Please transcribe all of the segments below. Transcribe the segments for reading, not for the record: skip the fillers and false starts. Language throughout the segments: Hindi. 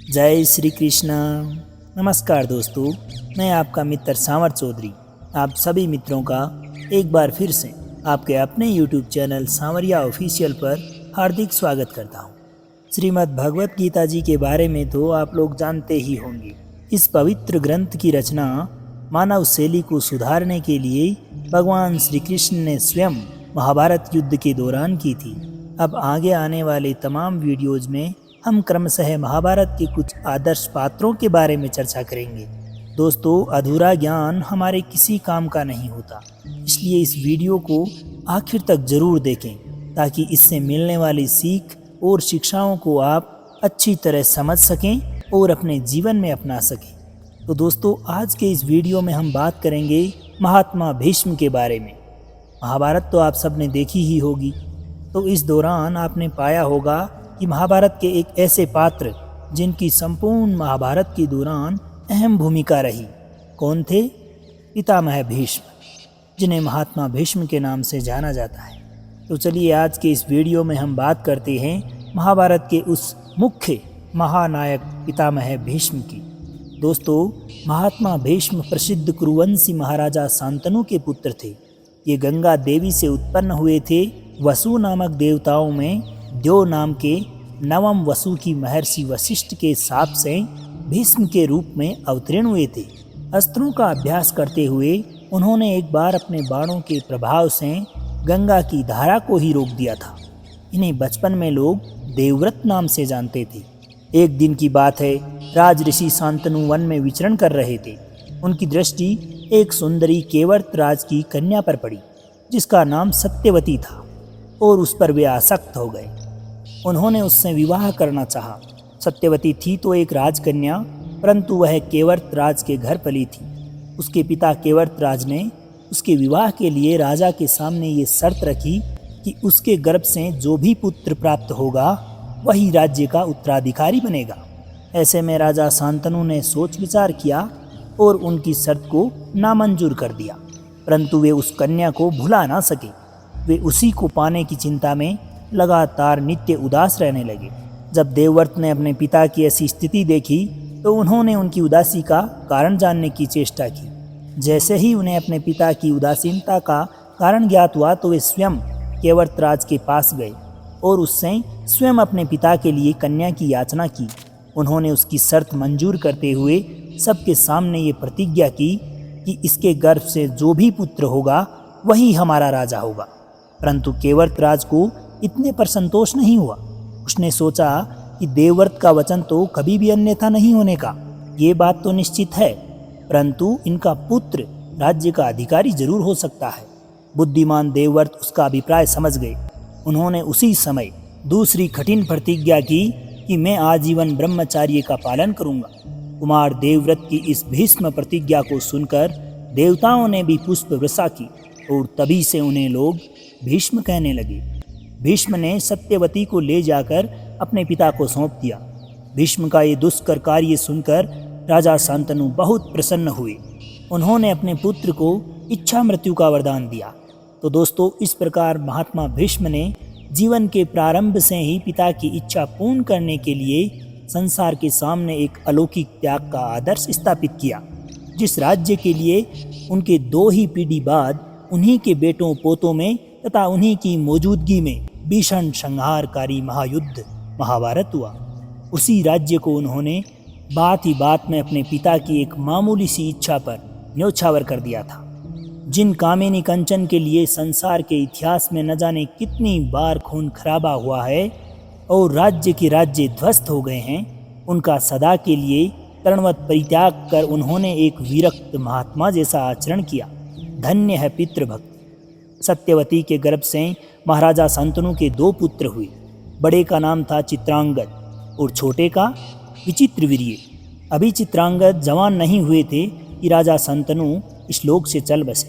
जय श्री कृष्ण। नमस्कार दोस्तों, मैं आपका मित्र सांवर चौधरी आप सभी मित्रों का एक बार फिर से आपके अपने YouTube चैनल सांवरिया ऑफिशियल पर हार्दिक स्वागत करता हूँ। श्रीमद् भगवत गीता जी के बारे में तो आप लोग जानते ही होंगे। इस पवित्र ग्रंथ की रचना मानव शैली को सुधारने के लिए भगवान श्री कृष्ण ने स्वयं महाभारत युद्ध के दौरान की थी। अब आगे आने वाले तमाम वीडियोज में हम क्रमशः महाभारत के कुछ आदर्श पात्रों के बारे में चर्चा करेंगे। दोस्तों, अधूरा ज्ञान हमारे किसी काम का नहीं होता, इसलिए इस वीडियो को आखिर तक जरूर देखें ताकि इससे मिलने वाली सीख और शिक्षाओं को आप अच्छी तरह समझ सकें और अपने जीवन में अपना सकें। तो दोस्तों, आज के इस वीडियो में हम बात करेंगे महात्मा भीष्म के बारे में। महाभारत तो आप सबने देखी ही होगी, तो इस दौरान आपने पाया होगा कि महाभारत के एक ऐसे पात्र जिनकी संपूर्ण महाभारत के दौरान अहम भूमिका रही, कौन थे? पितामह भीष्म, जिन्हें महात्मा भीष्म के नाम से जाना जाता है। तो चलिए आज के इस वीडियो में हम बात करते हैं महाभारत के उस मुख्य महानायक पितामह भीष्म की। दोस्तों, महात्मा भीष्म प्रसिद्ध कुरुवंशी महाराजा शांतनु के पुत्र थे। ये गंगा देवी से उत्पन्न हुए थे। वसु नामक देवताओं में द्यो नाम के नवम वसु की महर्षि वशिष्ठ के शाप से भीष्म के रूप में अवतीर्ण हुए थे। अस्त्रों का अभ्यास करते हुए उन्होंने एक बार अपने बाणों के प्रभाव से गंगा की धारा को ही रोक दिया था। इन्हें बचपन में लोग देवव्रत नाम से जानते थे। एक दिन की बात है, राज ऋषि शांतनु वन में विचरण कर रहे थे। उनकी दृष्टि एक सुंदरी केवर्त राज की कन्या पर पड़ी, जिसका नाम सत्यवती था, और उस पर वे आसक्त हो गए। उन्होंने उससे विवाह करना चाहा। सत्यवती थी तो एक राजकन्या, परंतु वह केवर्त राज के घर पली थी। उसके पिता केवर्त राज ने उसके विवाह के लिए राजा के सामने ये शर्त रखी कि उसके गर्भ से जो भी पुत्र प्राप्त होगा वही राज्य का उत्तराधिकारी बनेगा। ऐसे में राजा शांतनु ने सोच विचार किया और उनकी शर्त को नामंजूर कर दिया, परंतु वे उस कन्या को भुला ना सके। वे उसी को पाने की चिंता में लगातार नित्य उदास रहने लगे। जब देवव्रत ने अपने पिता की ऐसी स्थिति देखी तो उन्होंने उनकी उदासी का कारण जानने की चेष्टा की। जैसे ही उन्हें अपने पिता की उदासीनता का कारण ज्ञात हुआ तो वे स्वयं केवर्त राज के पास गए और उससे स्वयं अपने पिता के लिए कन्या की याचना की। उन्होंने उसकी शर्त मंजूर करते हुए सबके सामने ये प्रतिज्ञा की कि इसके गर्भ से जो भी पुत्र होगा वही हमारा राजा होगा। परंतु केवर्त राज को इतने पर संतोष नहीं हुआ। उसने सोचा कि देवव्रत का वचन तो कभी भी अन्यथा नहीं होने का, ये बात तो निश्चित है, परंतु इनका पुत्र राज्य का अधिकारी जरूर हो सकता है। बुद्धिमान देवव्रत उसका अभिप्राय समझ गए। उन्होंने उसी समय दूसरी कठिन प्रतिज्ञा की कि मैं आजीवन ब्रह्मचार्य का पालन करूंगा। कुमार देवव्रत की इस भीष्म प्रतिज्ञा को सुनकर देवताओं ने भी पुष्प वर्षा की और तभी से उन्हें लोग भीष्म कहने लगे। भीष्म ने सत्यवती को ले जाकर अपने पिता को सौंप दिया। भीष्म का ये दुष्कर कार्य सुनकर राजा शांतनु बहुत प्रसन्न हुए। उन्होंने अपने पुत्र को इच्छा मृत्यु का वरदान दिया। तो दोस्तों, इस प्रकार महात्मा भीष्म ने जीवन के प्रारंभ से ही पिता की इच्छा पूर्ण करने के लिए संसार के सामने एक अलौकिक त्याग का आदर्श स्थापित किया। जिस राज्य के लिए उनके 2 ही पीढ़ी बाद उन्हीं के बेटों पोतों में तथा उन्हीं की मौजूदगी में भीषण संहारकारी महायुद्ध महाभारत हुआ, उसी राज्य को उन्होंने बात ही बात में अपने पिता की एक मामूली सी इच्छा पर न्योछावर कर दिया था। जिन कामिनी कंचन के लिए संसार के इतिहास में न जाने कितनी बार खून खराबा हुआ है और राज्य के राज्य ध्वस्त हो गए हैं, उनका सदा के लिए तरणवत परित्याग कर उन्होंने एक विरक्त महात्मा जैसा आचरण किया। धन्य है पितृभक्ति। सत्यवती के गर्भ से महाराजा शांतनु के 2 पुत्र हुए। बड़े का नाम था चित्रांगद और छोटे का विचित्रवीर्य। अभी चित्रांगद जवान नहीं हुए थे कि राजा शांतनु इस लोक से चल बसे।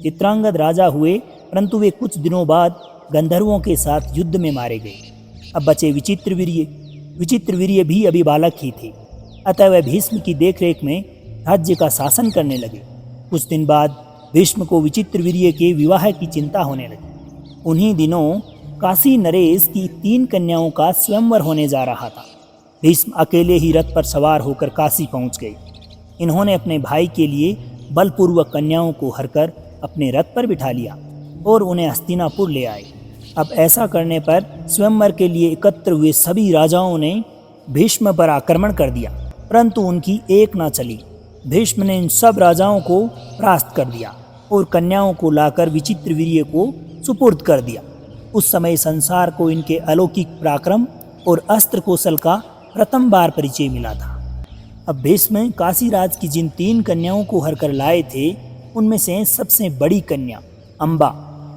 चित्रांगद राजा हुए, परंतु वे कुछ दिनों बाद गंधर्वों के साथ युद्ध में मारे गए। अब बचे विचित्रवीर्य। विचित्रवीर्य भी अभी बालक ही थे, अतः वह भीष्म की देखरेख में राज्य का शासन करने लगे। कुछ दिन बाद भीष्म को विचित्रवीर्य के विवाह की चिंता होने लगी। उन्हीं दिनों काशी नरेश की 3 कन्याओं का स्वयंवर होने जा रहा था। भीष्म अकेले ही रथ पर सवार होकर काशी पहुंच गए। इन्होंने अपने भाई के लिए बलपूर्वक कन्याओं को हरकर अपने रथ पर बिठा लिया और उन्हें हस्तिनापुर ले आए। अब ऐसा करने पर स्वयंवर के लिए एकत्र हुए सभी राजाओं ने भीष्म पर आक्रमण कर दिया, परंतु उनकी एक न चली। भीष्म ने इन सब राजाओं को परास्त कर दिया और कन्याओं को लाकर विचित्रवीर्य को सुपुर्द कर दिया। उस समय संसार को इनके अलौकिक पराक्रम और अस्त्र कौशल का प्रथम बार परिचय मिला था। अब भीष्म काशीराज की जिन 3 कन्याओं को हरकर लाए थे, उनमें से सबसे बड़ी कन्या अम्बा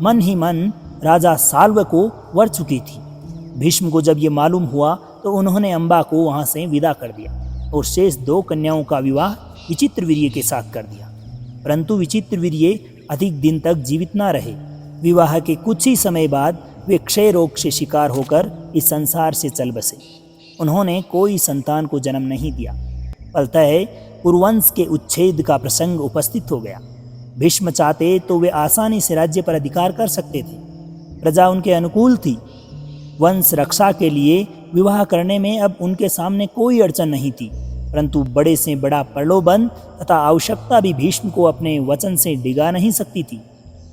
मन ही मन राजा साल्व को वर चुकी थी। भीष्म को जब ये मालूम हुआ तो उन्होंने अम्बा को वहां से विदा कर दिया और शेष 2 कन्याओं का विवाह विचित्रवीर्य के साथ कर दिया। परंतु विचित्रवीर्य अधिक दिन तक जीवित न रहे। विवाह के कुछ ही समय बाद वे क्षय रोग से शिकार होकर इस संसार से चल बसे। उन्होंने कोई संतान को जन्म नहीं दिया। फलतः कुरुवंश के उच्छेद का प्रसंग उपस्थित हो गया। भीष्म चाहते तो वे आसानी से राज्य पर अधिकार कर सकते थे। प्रजा उनके अनुकूल थी। वंश रक्षा के लिए विवाह करने में अब उनके सामने कोई अड़चन नहीं थी, परंतु बड़े से बड़ा प्रलोभन तथा आवश्यकता भी भीष्म को अपने वचन से डिगा नहीं सकती थी।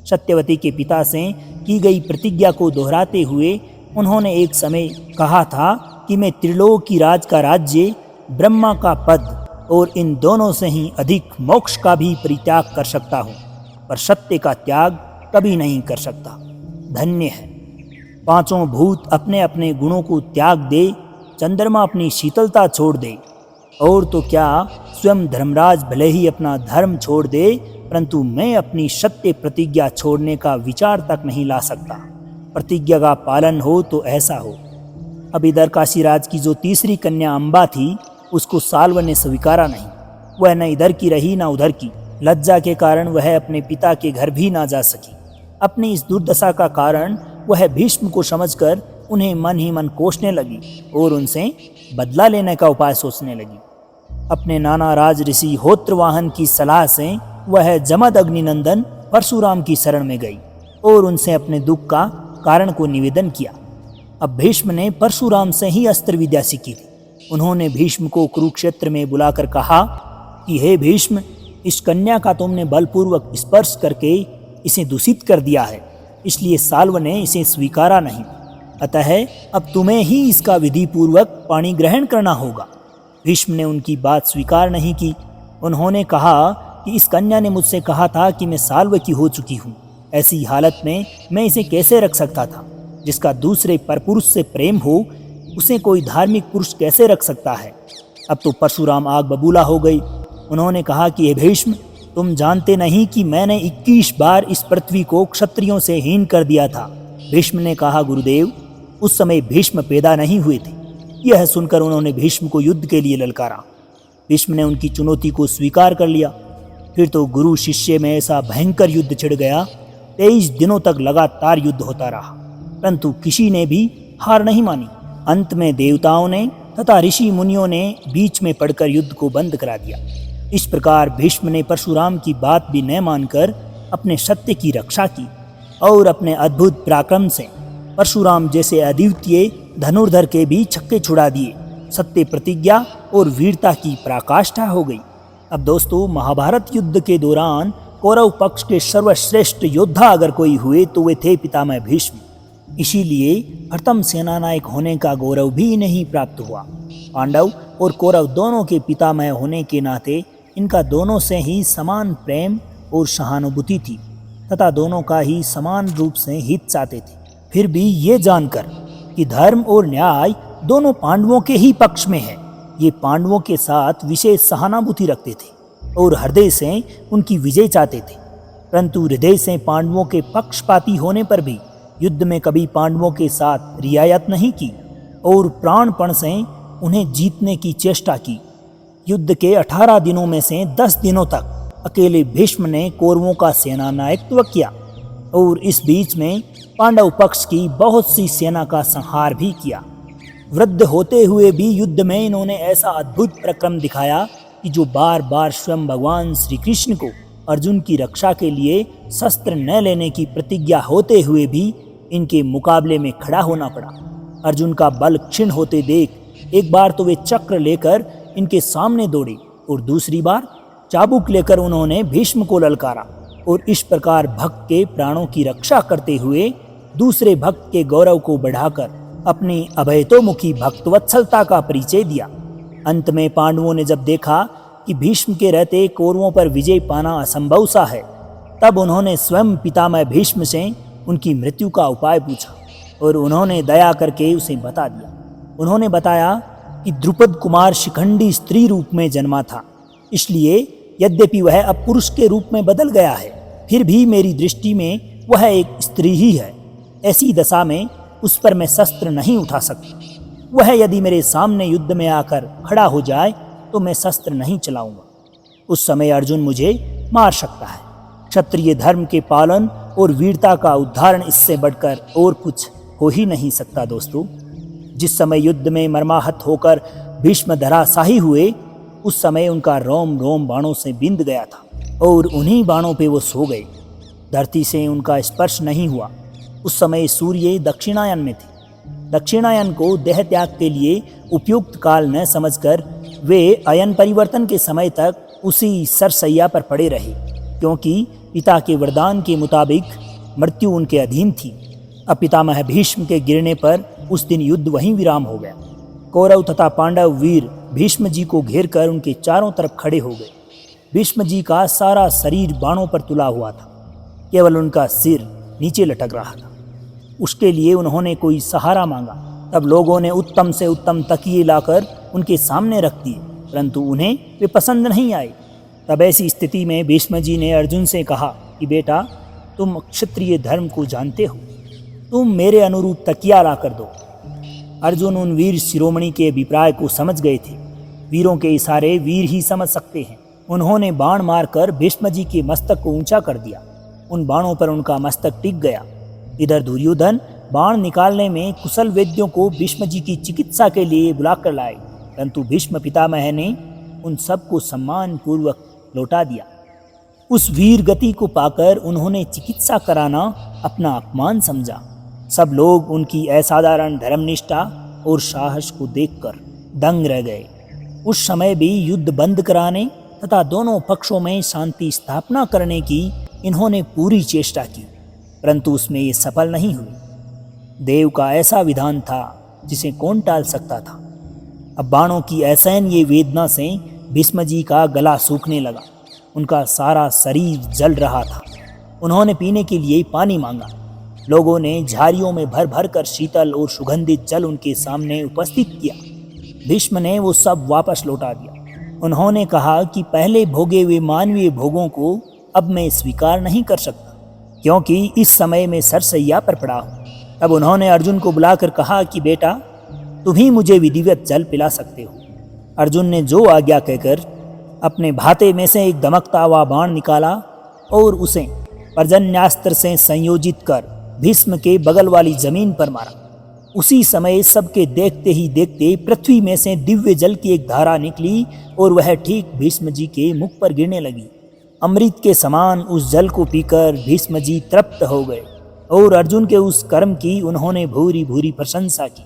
सत्यवती के पिता से की गई प्रतिज्ञा को दोहराते हुए उन्होंने एक समय कहा था कि मैं त्रिलोक की राज का राज्य, ब्रह्मा का पद और इन दोनों से ही अधिक मोक्ष का भी परित्याग कर सकता हूँ, पर सत्य का त्याग कभी नहीं कर सकता। धन्य है 5 भूत अपने अपने गुणों को त्याग दे, चंद्रमा अपनी शीतलता छोड़ दे, और तो क्या स्वयं धर्मराज भले ही अपना धर्म छोड़ दे, परंतु मैं अपनी सत्य प्रतिज्ञा छोड़ने का विचार तक नहीं ला सकता। प्रतिज्ञा का पालन हो तो ऐसा हो। अब इधर काशीराज की जो तीसरी कन्या अम्बा थी, उसको साल्व ने स्वीकारा नहीं। वह न इधर की रही न उधर की। लज्जा के कारण वह अपने पिता के घर भी ना जा सकी। अपनी इस दुर्दशा का कारण वह भीष्म को समझकर उन्हें मन ही मन कोसने लगी और उनसे बदला लेने का उपाय सोचने लगी। अपने नाना राज ऋषि होत्रवाहन की सलाह से वह जमद अग्निनंदन परशुराम की शरण में गई और उनसे अपने दुख का कारण को निवेदन किया। अब भीष्म ने परशुराम से ही अस्त्र विद्या सीखी थी। उन्होंने भीष्म को कुरुक्षेत्र में बुलाकर कहा कि हे भीष्म, इस कन्या का तुमने बलपूर्वक स्पर्श करके इसे दूषित कर दिया है, इसलिए साल्व ने इसे स्वीकारा नहीं। अतः अब तुम्हें ही इसका विधि पूर्वक पाणी ग्रहण करना होगा। भीष्म ने उनकी बात स्वीकार नहीं की। उन्होंने कहा कि इस कन्या ने मुझसे कहा था कि मैं साल्व की हो चुकी हूँ। ऐसी हालत में मैं इसे कैसे रख सकता था? जिसका दूसरे परपुरुष से प्रेम हो, उसे कोई धार्मिक पुरुष कैसे रख सकता है? अब तो परशुराम आग बबूला हो गई। उन्होंने कहा कि हे भीष्म, तुम जानते नहीं कि मैंने 21 बार इस पृथ्वी को क्षत्रियों से हीन कर दिया था। भीष्म ने कहा, गुरुदेव, उस समय भीष्म पैदा नहीं हुए थे। यह सुनकर उन्होंने भीष्म को युद्ध के लिए ललकारा। भीष्म ने उनकी चुनौती को स्वीकार कर लिया। फिर तो गुरु शिष्य में ऐसा भयंकर युद्ध छिड़ गया। 23 दिनों तक लगातार युद्ध होता रहा, परंतु किसी ने भी हार नहीं मानी। अंत में देवताओं ने तथा ऋषि मुनियों ने बीच में पड़कर युद्ध को बंद करा दिया। इस प्रकार भीष्म ने परशुराम की बात भी न मानकर अपने सत्य की रक्षा की और अपने अद्भुत पराक्रम से परशुराम जैसे अद्वितीय धनुर्धर के भी छक्के छुड़ा दिए। सत्य प्रतिज्ञा और वीरता की पराकाष्ठा हो गई। अब दोस्तों, महाभारत युद्ध के दौरान कौरव पक्ष के सर्वश्रेष्ठ योद्धा अगर कोई हुए तो वे थे पितामह भीष्म। इसीलिए प्रथम सेनानायक होने का गौरव भी इन्हें ही प्राप्त हुआ। पांडव और कौरव दोनों के पितामह होने के नाते इनका दोनों से ही समान प्रेम और सहानुभूति थी तथा दोनों का ही समान रूप से हित चाहते थे। फिर भी ये जानकर कि धर्म और न्याय दोनों पांडवों के ही पक्ष में है, ये पांडवों के साथ विशेष सहानुभूति रखते थे और हृदय से उनकी विजय चाहते थे। परंतु हृदय से पांडवों के पक्षपाती होने पर भी युद्ध में कभी पांडवों के साथ रियायत नहीं की और प्राणपण से उन्हें जीतने की चेष्टा की। युद्ध के 18 दिनों में से 10 दिनों तक अकेले भीष्म ने कौरवों का सेनानायकत्व किया और इस बीच में पांडव पक्ष की बहुत सी सेना का संहार भी किया। वृद्ध होते हुए भी युद्ध में इन्होंने ऐसा अद्भुत पराक्रम दिखाया कि जो बार बार स्वयं भगवान श्री कृष्ण को अर्जुन की रक्षा के लिए शस्त्र न लेने की प्रतिज्ञा होते हुए भी इनके मुकाबले में खड़ा होना पड़ा। अर्जुन का बल क्षीण होते देख एक बार तो वे चक्र लेकर इनके सामने दौड़े और दूसरी बार चाबुक लेकर उन्होंने भीष्म को ललकारा और इस प्रकार भक्त के प्राणों की रक्षा करते हुए दूसरे भक्त के गौरव को बढ़ाकर अपनी अभयतोमुखी भक्तवत्सलता का परिचय दिया। अंत में पांडवों ने जब देखा कि भीष्म के रहते कौरवों पर विजय पाना असंभव सा है, तब उन्होंने स्वयं पितामह भीष्म से उनकी मृत्यु का उपाय पूछा और उन्होंने दया करके उसे बता दिया। उन्होंने बताया कि द्रुपद कुमार शिखंडी स्त्री रूप में जन्मा था, इसलिए यद्यपि वह अब पुरुष के रूप में बदल गया है, फिर भी मेरी दृष्टि में वह एक स्त्री ही है। ऐसी दशा में उस पर मैं शस्त्र नहीं उठा सकता। वह यदि मेरे सामने युद्ध में आकर खड़ा हो जाए तो मैं शस्त्र नहीं चलाऊंगा। उस समय अर्जुन मुझे मार सकता है। क्षत्रिय धर्म के पालन और वीरता का उदाहरण इससे बढ़कर और कुछ हो ही नहीं सकता। दोस्तों, जिस समय युद्ध में मर्माहत होकर भीष्म धराशायी हुए, उस समय उनका रोम रोम बाणों से बिंद गया था और उन्हीं बाणों पे वो सो गए। धरती से उनका स्पर्श नहीं हुआ। उस समय सूर्य दक्षिणायन में थे। दक्षिणायन को देह त्याग के लिए उपयुक्त काल न समझकर वे अयन परिवर्तन के समय तक उसी सरसैया पर पड़े रहे, क्योंकि पिता के वरदान के मुताबिक मृत्यु उनके अधीन थी। अब पितामह भीष्म के गिरने पर उस दिन युद्ध वहीं विराम हो गया। कौरव तथा पांडव वीर भीष्म जी को घेर कर उनके चारों तरफ खड़े हो गए। भीष्म जी का सारा शरीर बाणों पर तुला हुआ था, केवल उनका सिर नीचे लटक रहा था। उसके लिए उन्होंने कोई सहारा मांगा। तब लोगों ने उत्तम से उत्तम तकिए लाकर उनके सामने रख दिए, परंतु उन्हें वे पसंद नहीं आए। तब ऐसी स्थिति में भीष्म जी ने अर्जुन से कहा कि बेटा, तुम क्षत्रिय धर्म को जानते हो, तुम मेरे अनुरूप तकिया ला कर दो। अर्जुन उन वीर शिरोमणि के अभिप्राय को समझ गए थे। वीरों के इशारे वीर ही समझ सकते हैं। उन्होंने बाण मारकर भीष्म जी के मस्तक को ऊंचा कर दिया। उन बाणों पर उनका मस्तक टिक गया। इधर दुर्योधन बाण निकालने में कुशल वैद्यों को भीष्म जी की चिकित्सा के लिए बुलाकर लाए, परंतु भीष्म पितामह ने उन सबको सम्मान पूर्वक लौटा दिया। उस वीर गति को पाकर उन्होंने चिकित्सा कराना अपना अपमान समझा। सब लोग उनकी असाधारण धर्मनिष्ठा और साहस को देखकर दंग रह गए। उस समय भी युद्ध बंद कराने तथा दोनों पक्षों में शांति स्थापना करने की इन्होंने पूरी चेष्टा की, परंतु उसमें ये सफल नहीं हुई। देव का ऐसा विधान था जिसे कौन टाल सकता था। अब बाणों की असहनीय वेदना से भीष्म जी का गला सूखने लगा। उनका सारा शरीर जल रहा था। उन्होंने पीने के लिए पानी मांगा। लोगों ने झाड़ियों में भर भर कर शीतल और सुगंधित जल उनके सामने उपस्थित किया। भीष्म ने वो सब वापस लौटा दिया। उन्होंने कहा कि पहले भोगे हुए मानवीय भोगों को अब मैं स्वीकार नहीं कर सकता, क्योंकि इस समय मैं सरसैया पर पड़ा हूँ। तब उन्होंने अर्जुन को बुलाकर कहा कि बेटा, तुम ही मुझे विधिवत जल पिला सकते हो। अर्जुन ने जो आज्ञा कहकर अपने भाते में से एक दमकता हुआ बाण निकाला और उसे पर्जन्यास्त्र से संयोजित कर भीष्म के बगल वाली जमीन पर मारा। उसी समय सबके देखते ही देखते पृथ्वी में से दिव्य जल की एक धारा निकली और वह ठीक भीष्म जी के मुख पर गिरने लगी। अमृत के समान उस जल को पीकर भीष्म जी तृप्त हो गए और अर्जुन के उस कर्म की उन्होंने भूरी भूरी प्रशंसा की।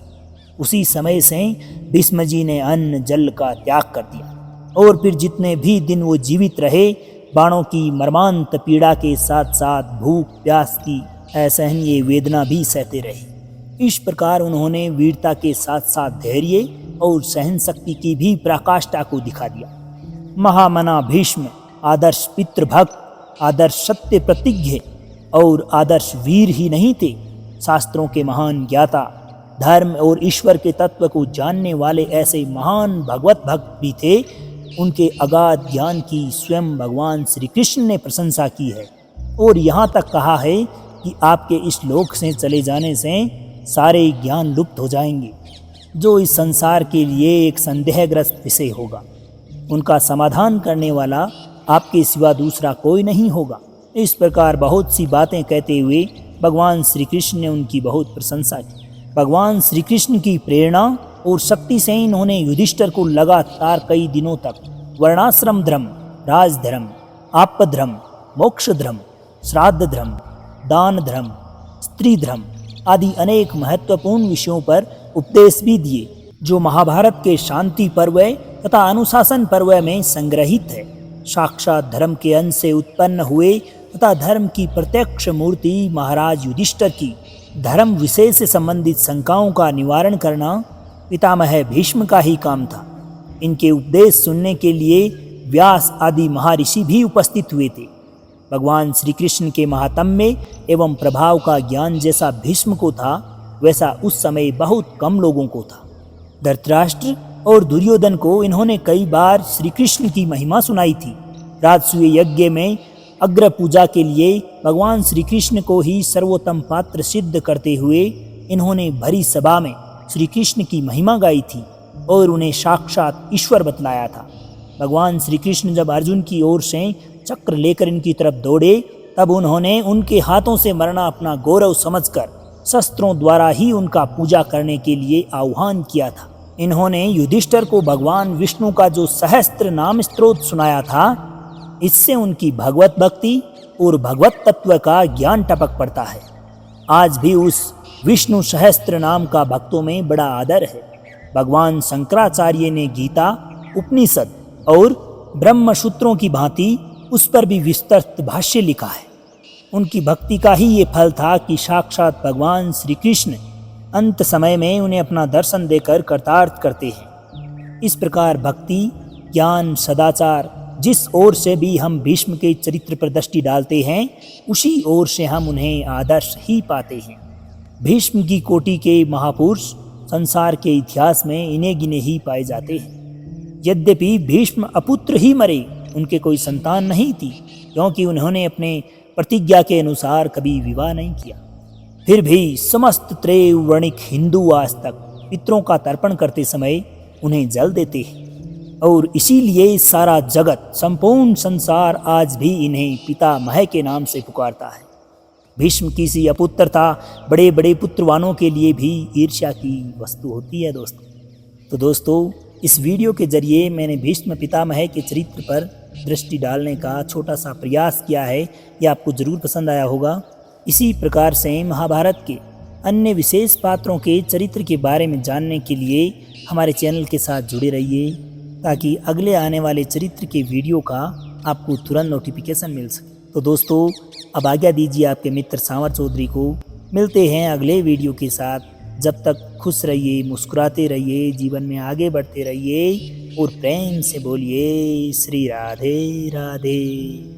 उसी समय से भीष्म जी ने अन्न जल का त्याग कर दिया और फिर जितने भी दिन वो जीवित रहे, बाणों की मर्मांत पीड़ा के साथ साथ भूख प्यास की असहनीय वेदना भी सहते रहे। इस प्रकार उन्होंने वीरता के साथ साथ धैर्य और सहन शक्ति की भी पराकाष्ठा को दिखा दिया। महामना भीष्म आदर्श पितृभक्त, आदर्श सत्य प्रतिज्ञ और आदर्श वीर ही नहीं थे, शास्त्रों के महान ज्ञाता, धर्म और ईश्वर के तत्व को जानने वाले ऐसे महान भगवत भक्त भी थे। उनके अगाध ज्ञान की स्वयं भगवान श्री कृष्ण ने प्रशंसा की है और यहाँ तक कहा है कि आपके इस लोक से चले जाने से सारे ज्ञान लुप्त हो जाएंगे, जो इस संसार के लिए एक संदेहग्रस्त विषय होगा। उनका समाधान करने वाला आपके सिवा दूसरा कोई नहीं होगा। इस प्रकार बहुत सी बातें कहते हुए भगवान श्री कृष्ण ने उनकी बहुत प्रशंसा की। भगवान श्री कृष्ण की प्रेरणा और शक्ति से इन्होंने युधिष्ठिर को लगातार कई दिनों तक वर्णाश्रम धर्म, राजधर्म, आपधर्म, मोक्ष धर्म, श्राद्ध धर्म, दान धर्म, स्त्री धर्म आदि अनेक महत्वपूर्ण विषयों पर उपदेश भी दिए। जो महाभारत के शांति पर्व तथा अनुशासन पर्व में संग्रहित है। साक्षात धर्म के अंश से उत्पन्न हुए तथा धर्म की प्रत्यक्ष मूर्ति महाराज युधिष्ठिर की धर्म विषय से संबंधित शंकाओं का निवारण करना पितामह भीष्म का ही काम था। इनके उपदेश सुनने के लिए व्यास आदि महर्षि भी उपस्थित हुए थे। भगवान श्री कृष्ण के महात्म्य एवं प्रभाव का ज्ञान जैसा भीष्म को था, वैसा उस समय बहुत कम लोगों को था। धृतराष्ट्र और दुर्योधन को इन्होंने कई बार श्री कृष्ण की महिमा सुनाई थी। राजसूय यज्ञ में अग्र पूजा के लिए भगवान श्री कृष्ण को ही सर्वोत्तम पात्र सिद्ध करते हुए इन्होंने भरी सभा में श्री कृष्ण की महिमा गाई थी और उन्हें साक्षात ईश्वर बतलाया था। भगवान श्री कृष्ण जब अर्जुन की ओर से चक्र लेकर इनकी तरफ दौड़े, तब उन्होंने उनके हाथों से मरना अपना गौरव समझकर शस्त्रों द्वारा ही उनका पूजा करने के लिए आह्वान किया था। इन्होंने युधिष्ठिर को भगवान विष्णु का जो सहस्त्र नाम स्तोत्र सुनाया था, इससे उनकी भगवत भक्ति और भगवत तत्व का ज्ञान टपक पड़ता है। आज भी उस विष्णु सहस्त्र नाम का भक्तों में बड़ा आदर है। भगवान शंकराचार्य ने गीता, उपनिषद और ब्रह्म सूत्रों की भांति उस पर भी विस्तृत भाष्य लिखा है। उनकी भक्ति का ही ये फल था कि साक्षात भगवान श्री कृष्ण अंत समय में उन्हें अपना दर्शन देकर कृतार्थ करते हैं। इस प्रकार भक्ति, ज्ञान, सदाचार जिस ओर से भी हम भीष्म के चरित्र पर दृष्टि डालते हैं, उसी ओर से हम उन्हें आदर्श ही पाते हैं। भीष्म की कोटि के महापुरुष संसार के इतिहास में इन्हें गिने ही पाए जाते हैं। यद्यपि भीष्म अपुत्र ही मरे, उनके कोई संतान नहीं थी, क्योंकि उन्होंने अपने प्रतिज्ञा के अनुसार कभी विवाह नहीं किया। फिर भी समस्त त्रैवर्णिक हिंदू आज तक पितरों का तर्पण करते समय उन्हें जल देते हैं और इसीलिए सारा जगत, संपूर्ण संसार आज भी इन्हें पितामह के नाम से पुकारता है। भीष्म की सी अपुत्रता बड़े बड़े पुत्रवानों के लिए भी ईर्ष्या की वस्तु होती है दोस्तों। तो दोस्तों, इस वीडियो के जरिए मैंने भीष्म पितामह के चरित्र पर दृष्टि डालने का छोटा सा प्रयास किया है। यह आपको ज़रूर पसंद आया होगा। इसी प्रकार से महाभारत के अन्य विशेष पात्रों के चरित्र के बारे में जानने के लिए हमारे चैनल के साथ जुड़े रहिए, ताकि अगले आने वाले चरित्र के वीडियो का आपको तुरंत नोटिफिकेशन मिल सके। तो दोस्तों, अब आज्ञा दीजिए आपके मित्र सांवर चौधरी को। मिलते हैं अगले वीडियो के साथ। जब तक खुश रहिए, मुस्कुराते रहिए, जीवन में आगे बढ़ते रहिए और प्रेम से बोलिए श्री राधे राधे।